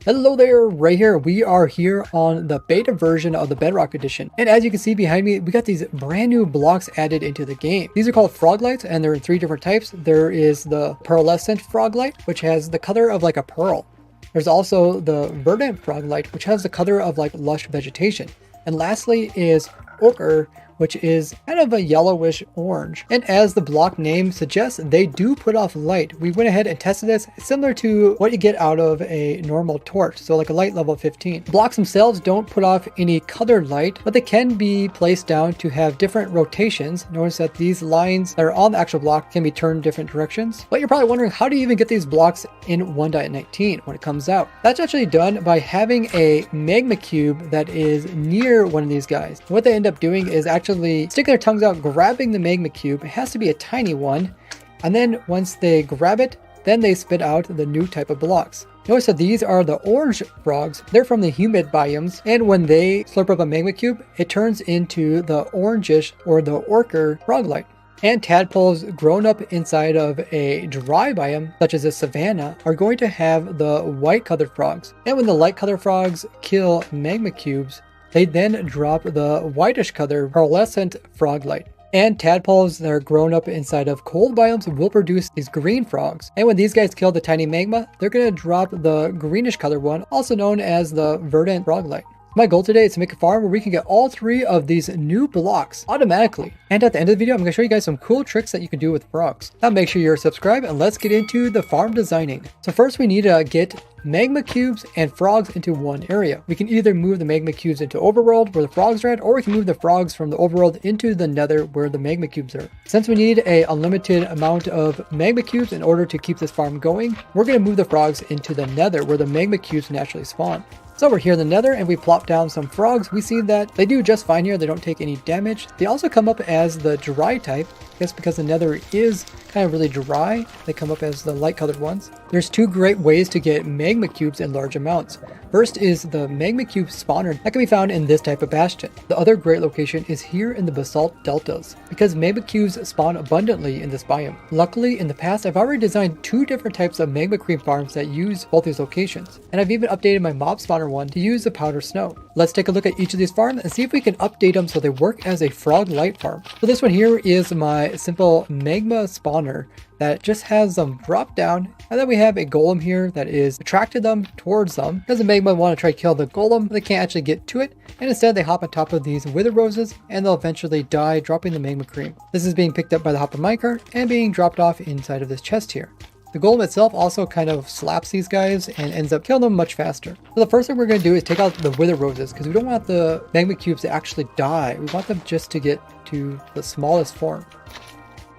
Hello there, right here. We are here on the beta version of the Bedrock Edition. And as you can see behind me, we got these brand new blocks added into the game. These are called froglights, and they're in 3 different types. There is the pearlescent froglight, which has the color of like a pearl. There's also the verdant froglight, which has the color of like lush vegetation. And lastly is ochre, which is kind of a yellowish orange. And as the block name suggests, they do put off light. We went ahead and tested this, similar to what you get out of a normal torch, so like a light level 15. Blocks themselves don't put off any colored light, but they can be placed down to have different rotations. Notice that these lines that are on the actual block can be turned different directions. But you're probably wondering, how do you even get these blocks in 1.19 when it comes out? That's actually done by having a magma cube that is near one of these guys. What they end up doing is actually stick their tongues out, grabbing the magma cube. It has to be a tiny one, and then once they grab it, then they spit out the new type of blocks. Notice that these are the orange frogs. They're from the humid biomes, and when they slurp up a magma cube, it turns into the orangish or the ochre froglight. And tadpoles grown up inside of a dry biome, such as a savanna, are going to have the white colored frogs. And when the light colored frogs kill magma cubes, they then drop the whitish color pearlescent froglight. And tadpoles that are grown up inside of cold biomes will produce these green frogs. And when these guys kill the tiny magma, they're going to drop the greenish color one, also known as the verdant froglight. My goal today is to make a farm where we can get all 3 of these new blocks automatically. And at the end of the video, I'm going to show you guys some cool tricks that you can do with frogs. Now make sure you're subscribed, and let's get into the farm designing. So first we need to get magma cubes and frogs into one area. We can either move the magma cubes into overworld where the frogs are at, or we can move the frogs from the overworld into the nether where the magma cubes are. Since we need a unlimited amount of magma cubes in order to keep this farm going, we're going to move the frogs into the nether where the magma cubes naturally spawn. So we're here in the nether and we plop down some frogs. We see that they do just fine here. They don't take any damage. They also come up as the dry type. I guess because the nether is kind of really dry, they come up as the light colored ones. There's 2 great ways to get magma cubes in large amounts. First is the magma cube spawner that can be found in this type of bastion. The other great location is here in the basalt deltas, because magma cubes spawn abundantly in this biome. Luckily, in the past, I've already designed 2 different types of magma cream farms that use both these locations. And I've even updated my mob spawner one to use the powder snow. Let's take a look at each of these farms and see if we can update them so they work as a frog light farm. So this one here is my simple magma spawner that just has them drop down, and then we have a golem here that is attracted them towards them because the magma want to try to kill the golem, but they can't actually get to it, and instead they hop on top of these wither roses and they'll eventually die, dropping the magma cream. This is being picked up by the hopper minecart and being dropped off inside of this chest here. The golem itself also kind of slaps these guys and ends up killing them much faster. So the first thing we're going to do is take out the wither roses, because we don't want the magma cubes to actually die. We want them just to get to the smallest form.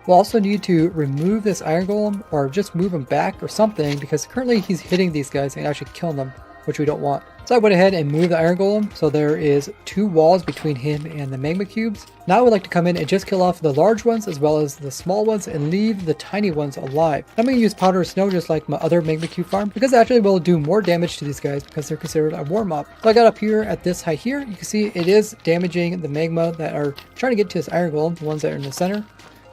We'll also need to remove this iron golem, or just move him back or something, because currently he's hitting these guys and actually killing them, which we don't want. So I went ahead and moved the iron golem, so there is 2 walls between him and the magma cubes. Now I would like to come in and just kill off the large ones as well as the small ones and leave the tiny ones alive. I'm going to use powder snow just like my other magma cube farm, because it actually will do more damage to these guys because they're considered a war mob. So I got up here at this height here, you can see it is damaging the magma that are trying to get to this iron golem, the ones that are in the center.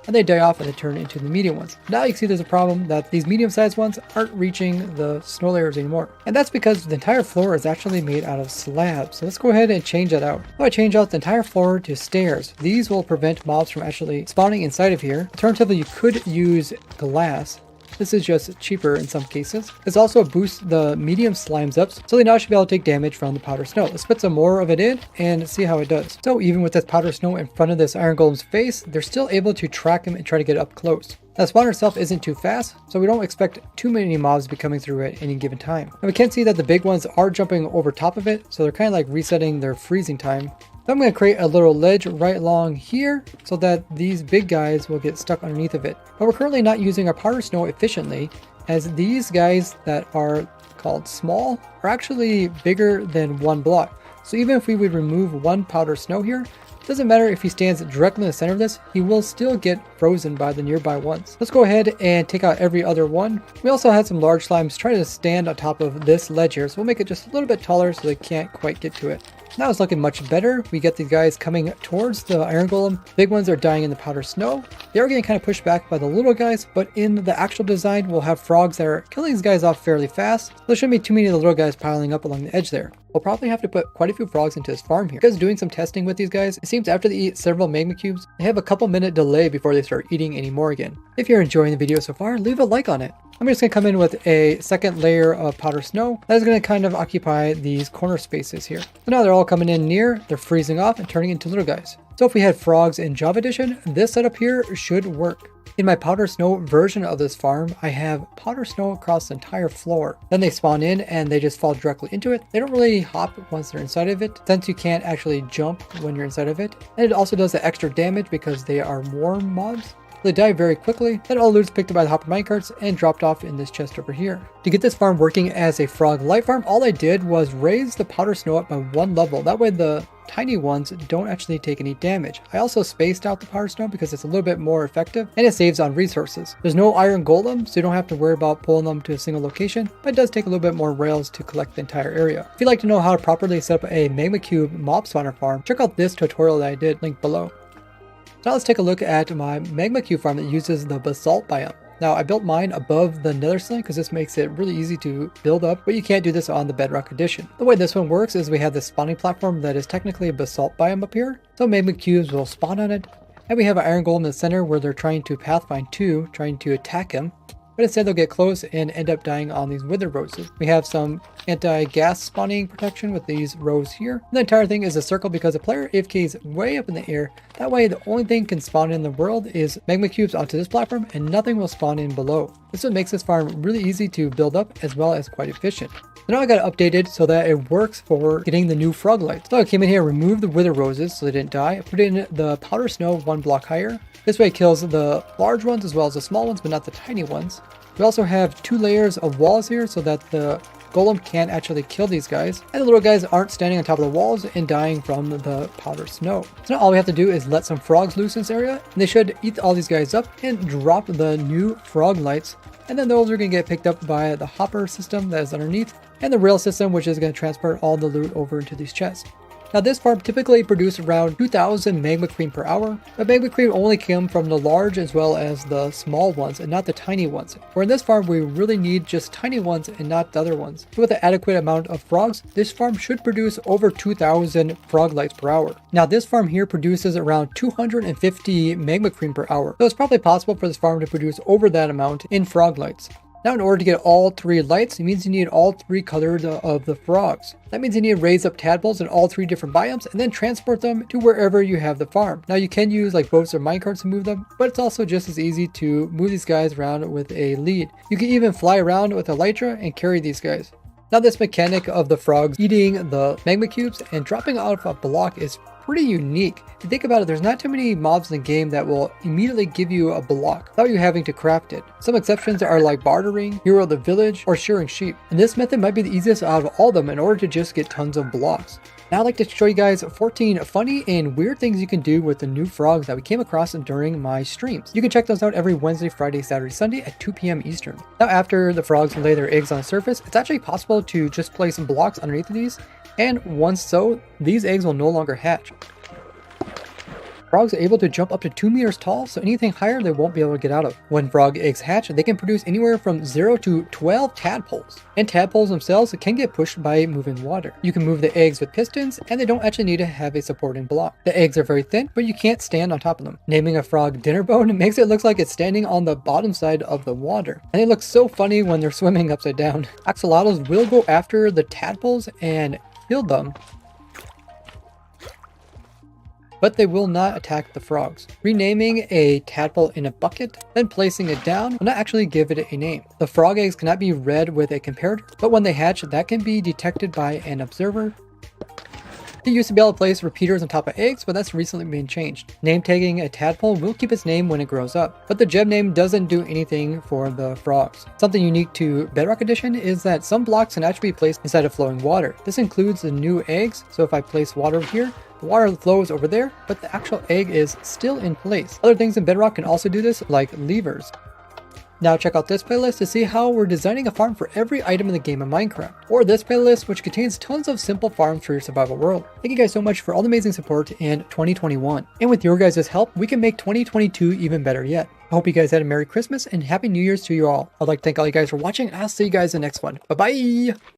And they die off and they turn into the medium ones. Now you can see there's a problem that these medium-sized ones aren't reaching the snow layers anymore. And that's because the entire floor is actually made out of slabs. So let's go ahead and change that out. I'm going to change out the entire floor to stairs. These will prevent mobs from actually spawning inside of here. Alternatively, you could use glass. This is just cheaper in some cases. This also boosts the medium slimes up, so they now should be able to take damage from the powder snow. Let's put some more of it in and see how it does. So even with this powder snow in front of this iron golem's face, they're still able to track him and try to get up close. The spawner itself isn't too fast, so we don't expect too many mobs to be coming through at any given time. And we can see that the big ones are jumping over top of it, so they're kind of like resetting their freezing time. So I'm going to create a little ledge right along here so that these big guys will get stuck underneath of it. But we're currently not using our powder snow efficiently, as these guys that are called small are actually bigger than 1 block. So even if we would remove 1 powder snow here, Doesn't matter if he stands directly in the center of this, he will still get frozen by the nearby ones. Let's go ahead and take out every other one. We also had some large slimes try to stand on top of this ledge here, so we'll make it just a little bit taller so they can't quite get to it. Now it's looking much better. We get these guys coming towards the iron golem. Big ones are dying in the powder snow. They are getting kind of pushed back by the little guys, but in the actual design, we'll have frogs that are killing these guys off fairly fast. There shouldn't be too many of the little guys piling up along the edge there. We'll probably have to put quite a few frogs into this farm here. Because doing some testing with these guys, it seems after they eat several magma cubes, they have a couple minute delay before they start eating any more again. If you're enjoying the video so far, leave a like on it. I'm just going to come in with a second layer of powder snow. That is going to kind of occupy these corner spaces here. So now they're all coming in near, they're freezing off and turning into little guys. So if we had frogs in Java Edition, this setup here should work. In my powder snow version of this farm, I have powder snow across the entire floor. Then they spawn in and they just fall directly into it. They don't really hop once they're inside of it, since you can't actually jump when you're inside of it. And it also does the extra damage because they are warm mobs. They die very quickly. Then all loot is picked up by the hopper minecarts and dropped off in this chest over here. To get this farm working as a frog light farm, all I did was raise the powder snow up by 1 level. That way the tiny ones don't actually take any damage. I also spaced out the powder snow because it's a little bit more effective and it saves on resources. There's no iron golem, so you don't have to worry about pulling them to a single location, but it does take a little bit more rails to collect the entire area. If you'd like to know how to properly set up a magma cube mob spawner farm, check out this tutorial that I did, linked below. Now let's take a look at my magma cube farm that uses the basalt biome. Now I built mine above the nether ceiling because this makes it really easy to build up, but you can't do this on the bedrock edition. The way this one works is we have this spawning platform that is technically a basalt biome up here. So magma cubes will spawn on it, and we have an iron golem in the center where they're trying to pathfind to, trying to attack him. But instead they'll get close and end up dying on these wither roses. We have some anti-gas spawning protection with these rows here. And the entire thing is a circle because the player AFKs way up in the air. That way the only thing can spawn in the world is magma cubes onto this platform and nothing will spawn in below. This what makes this farm really easy to build up as well as quite efficient. So now I got it updated so that it works for getting the new frog lights. So I came in here, removed the wither roses so they didn't die. I put in the powder snow 1 block higher. This way it kills the large ones as well as the small ones, but not the tiny ones. We also have 2 layers of walls here so that the golem can't actually kill these guys. And the little guys aren't standing on top of the walls and dying from the powder snow. So now all we have to do is let some frogs loose in this area. And they should eat all these guys up and drop the new frog lights. And then those are going to get picked up by the hopper system that is underneath. And the rail system, which is going to transport all the loot over into these chests. Now this farm typically produces around 2,000 magma cream per hour, but magma cream only come from the large as well as the small ones and not the tiny ones. Where in this farm we really need just tiny ones and not the other ones. So with an adequate amount of frogs, this farm should produce over 2,000 frog lights per hour. Now this farm here produces around 250 magma cream per hour, so it's probably possible for this farm to produce over that amount in frog lights. Now in order to get all 3 lights, it means you need all 3 colors of the frogs. That means you need to raise up tadpoles in all 3 different biomes and then transport them to wherever you have the farm. Now you can use like boats or minecarts to move them, but it's also just as easy to move these guys around with a lead. You can even fly around with elytra and carry these guys. Now this mechanic of the frogs eating the magma cubes and dropping out of a block is pretty unique. If you think about it, there's not too many mobs in the game that will immediately give you a block without you having to craft it. Some exceptions are like bartering, hero of the village, or shearing sheep. And this method might be the easiest out of all of them in order to just get tons of blocks. Now I'd like to show you guys 14 funny and weird things you can do with the new frogs that we came across during my streams. You can check those out every Wednesday, Friday, Saturday, Sunday at 2 p.m. Eastern. Now after the frogs lay their eggs on the surface, it's actually possible to just place some blocks underneath of these, and once so, these eggs will no longer hatch. Frogs are able to jump up to 2 meters tall, so anything higher they won't be able to get out of. When frog eggs hatch, they can produce anywhere from 0 to 12 tadpoles. And tadpoles themselves can get pushed by moving water. You can move the eggs with pistons, and they don't actually need to have a supporting block. The eggs are very thin, but you can't stand on top of them. Naming a frog dinner bone makes it look like it's standing on the bottom side of the water. And it looks so funny when they're swimming upside down. Axolotls will go after the tadpoles and kill them, but they will not attack the frogs. Renaming a tadpole in a bucket, then placing it down will not actually give it a name. The frog eggs cannot be read with a comparator, but when they hatch, that can be detected by an observer. You used to be able to place repeaters on top of eggs, but that's recently been changed. Name tagging a tadpole will keep its name when it grows up, but the gem name doesn't do anything for the frogs. Something unique to Bedrock Edition is that some blocks can actually be placed inside of flowing water. This includes the new eggs, so if I place water over here, The water flows over there, but the actual egg is still in place. Other things in Bedrock can also do this, like levers. Now check out this playlist to see how we're designing a farm for every item in the game of Minecraft, or this playlist which contains tons of simple farms for your survival world. Thank you guys so much for all the amazing support in 2021, and with your guys' help, we can make 2022 even better yet. I hope you guys had a Merry Christmas and Happy New Year's to you all. I'd like to thank all you guys for watching, and I'll see you guys in the next one. Bye bye!